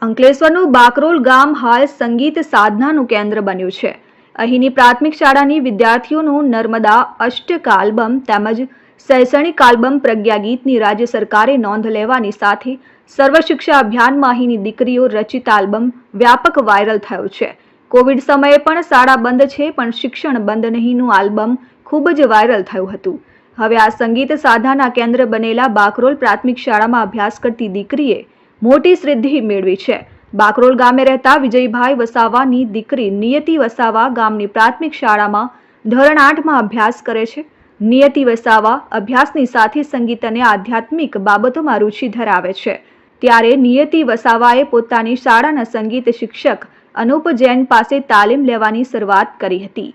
અંકલેશ્વરનું બાકરોલ ગામ હાલ સંગીત સાધનાનું કેન્દ્ર બન્યું છે. અહીંની પ્રાથમિક શાળાની વિદ્યાર્થીઓનું નર્મદા અષ્ટક આલ્બમ તેમજ શૈક્ષણિક આલ્બમ પ્રજ્ઞા ગીતની રાજ્ય સરકારે નોંધ લેવાની સાથે સર્વ શિક્ષા અભિયાનમાં અહીંની દીકરીઓ રચિત આલ્બમ વ્યાપક વાયરલ થયો છે. કોવિડ સમયે પણ શાળા બંધ છે પણ શિક્ષણ બંધ નહીંનું આલ્બમ ખૂબ જ વાયરલ થયું હતું. હવે આ સંગીત સાધનાના કેન્દ્ર બનેલા બાકરોલ પ્રાથમિક શાળામાં અભ્યાસ કરતી દીકરીએ મોટી સિદ્ધિ મેળવી છે. બાકરોલ ગામે રહેતા વિજયભાઈ વસાવાની દીકરી નિયતિ વસાવા ગામની પ્રાથમિક શાળામાં ધોરણ 8માં અભ્યાસ કરે છે. નિયતિ વસાવા અભ્યાસની સાથે સંગીત અને આધ્યાત્મિક બાબતોમાં રુચિ ધરાવે છે. ત્યારે નિયતિ વસાવાએ પોતાની શાળાના સંગીત શિક્ષક અનુપ જૈન પાસે તાલીમ લેવાની શરૂઆત કરી હતી.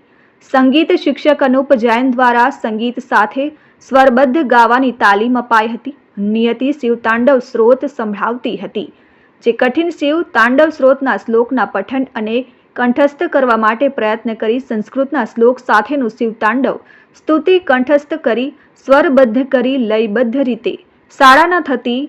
સંગીત શિક્ષક અનુપ જૈન દ્વારા સંગીત સાથે સ્વરબદ્ધ ગાવાની તાલીમ અપાઈ હતી. નિયતિ શિવ તાંડવ સ્ત્રોત સંભળાવતી હતી, જે કઠિન શિવ તાંડવ સ્ત્રોતના શ્લોકના પઠન અને કંઠસ્થ કરવા માટે પ્રયત્ન કરી સંસ્કૃતના શ્લોક સાથેનું શિવ તાંડવ સ્તુતિ કંઠસ્થ કરી સ્વરબદ્ધ કરી લયબદ્ધ રીતે શાળાના થતી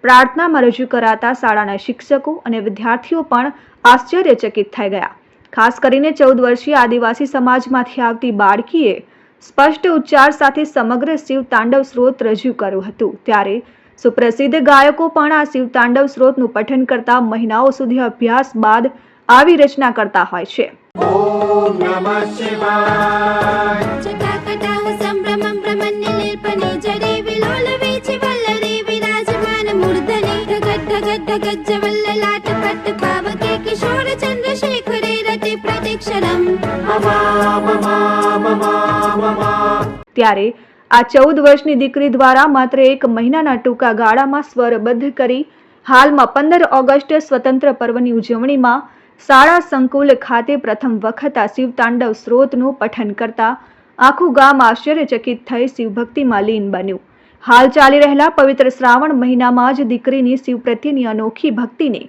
પ્રાર્થનામાં રજૂ કરાતા શાળાના શિક્ષકો અને વિદ્યાર્થીઓ પણ આશ્ચર્યચકિત થઈ ગયા. ખાસ કરીને 14 વર્ષીય આદિવાસી સમાજમાંથી આવતી બાળકીએ સ્પષ્ટ ઉચ્ચાર સાથે સમગ્ર શિવ તાંડવ સ્ત્રોત રજૂ કર્યું હતું. ત્યારે સુપ્રસિદ્ધ ગાયકો પણ આ શિવ તાંડવ સ્ત્રોતનું પઠન કરતા મહિનાઓ સુધી અભ્યાસ બાદ આવી રચના કરતા હોય છે. ઓમ નમઃ શિવાય ચટાકટાહ સંભ્રમં બ્રહ્મણ્યલેલ્પને જરે વિલોલવેચે વલ્લરે વિરાજમાન મૂર્ધને ઢગત ઢગત ઢગત જવલ્લલાટ પટ પાવકે કિશોર ચંદ્રશેખરે રતિ પ્રતિક્ષરમ મમા મમા મમા મમા. ત્યારે આ 14 વર્ષની દીકરી દ્વારા માત્ર 1 મહિનાના ટૂંકા ગાળામાં સ્વરબદ્ધ કરી હાલમાં 15 ઓગસ્ટ સ્વતંત્ર પર્વની ઉજવણીમાં શાળા સંકુલ ખાતે પ્રથમ વખત આ શિવ તાંડવ સ્ત્રોતનું પઠન કરતા આખું ગામ આશ્ચર્યચકિત થઈ શિવભક્તિમાં લીન બન્યું. હાલ ચાલી રહેલા પવિત્ર શ્રાવણ મહિનામાં જ દીકરીની શિવ પ્રત્યેની અનોખી ભક્તિને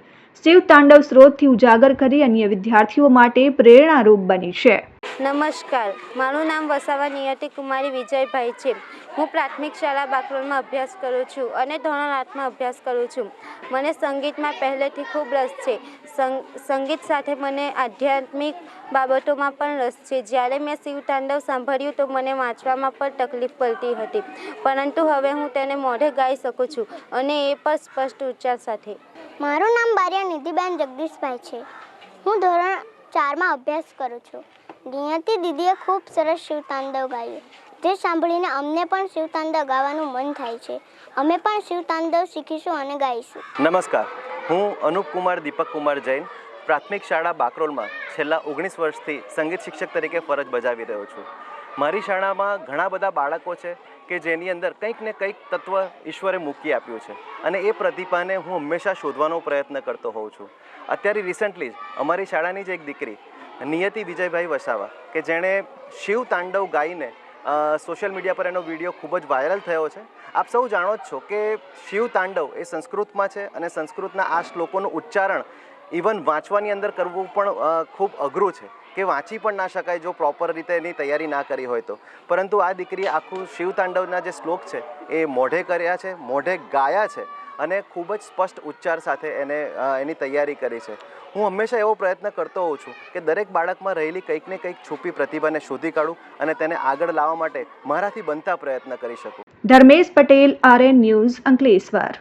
શિવ તાંડવ સ્ત્રોતથી ઉજાગર કરી અન્ય વિદ્યાર્થીઓ માટે પ્રેરણારૂપ બની છે. નમસ્કાર, મારું નામ વસાવા નિયતિ કુમારી વિજયભાઈ છે. હું પ્રાથમિક શાળા બાકરોલમાં અભ્યાસ કરું છું અને ધોરણ 8માં અભ્યાસ કરું છું. મને સંગીતમાં પહેલેથી ખૂબ રસ છે. સંગીત સાથે મને આધ્યાત્મિક બાબતોમાં પણ રસ છે. જ્યારે મેં શિવ તાંડવ સાંભળ્યું તો મને વાંચવામાં પણ તકલીફ પડતી હતી, પરંતુ હવે હું તેને મોઢે ગાઈ શકું છું અને એ પણ સ્પષ્ટ ઉચ્ચાર સાથે. મારું નામ બારિયા નિધિબેન જગદીશભાઈ છે. હું ધોરણ 4માં અભ્યાસ કરું છું. નિયતિ દીદીએ ખૂબ સરસ શિવ તાંડવ ગાયું, જે સાંભળીને અમને પણ શિવ તાંડવ ગાવાનું મન થાય છે. અમે પણ શિવ તાંડવ શીખીશું અને ગાઈશું. નમસ્કાર, હું અનુપ કુમાર દીપક કુમાર જૈન પ્રાથમિક શાળા બાકરોલમાં છેલ્લા 19 વર્ષથી સંગીત શિક્ષક તરીકે ફરજ બજાવી રહ્યો છું. મારી શાળામાં ઘણા બધા બાળકો છે કે જેની અંદર કંઈક ને કંઈક તત્વ ઈશ્વરે મૂકી આપ્યું છે અને એ પ્રતિભાને હું હંમેશા શોધવાનો પ્રયત્ન કરતો હોઉં છું. અત્યારે રિસન્ટલી જ અમારી શાળાની જ એક દીકરી નિયતિ વિજયભાઈ વસાવા કે જેણે શિવ તાંડવ ગાઈને સોશિયલ મીડિયા પર એનો વિડીયો ખૂબ જ વાયરલ થયો છે. આપ સૌ જાણો જ છો કે શિવ તાંડવ એ સંસ્કૃતમાં છે અને સંસ્કૃતના આ શ્લોકોનું ઉચ્ચારણ ઇવન વાંચવાની અંદર કરવું પણ ખૂબ અઘરું છે કે વાંચી પણ ના શકાય જો પ્રોપર રીતે એની તૈયારી ના કરી હોય તો. પરંતુ આ દીકરીએ આખું શિવ તાંડવના જે શ્લોક છે એ મોઢે કર્યા છે, મોઢે ગાયા છે અને ખૂબ જ સ્પષ્ટ ઉચ્ચાર સાથે એની તૈયારી કરી છે. હું હંમેશા એવો પ્રયત્ન કરતો હોઉં છું કે દરેક બાળકમાં રહેલી કંઈક ને કંઈક છુપી પ્રતિભાને શોધી કાઢું અને તેને આગળ લાવવા માટે મારાથી બનતા પ્રયત્ન કરી શકું. Dharmesh Patel, RN news, Ankleshwar.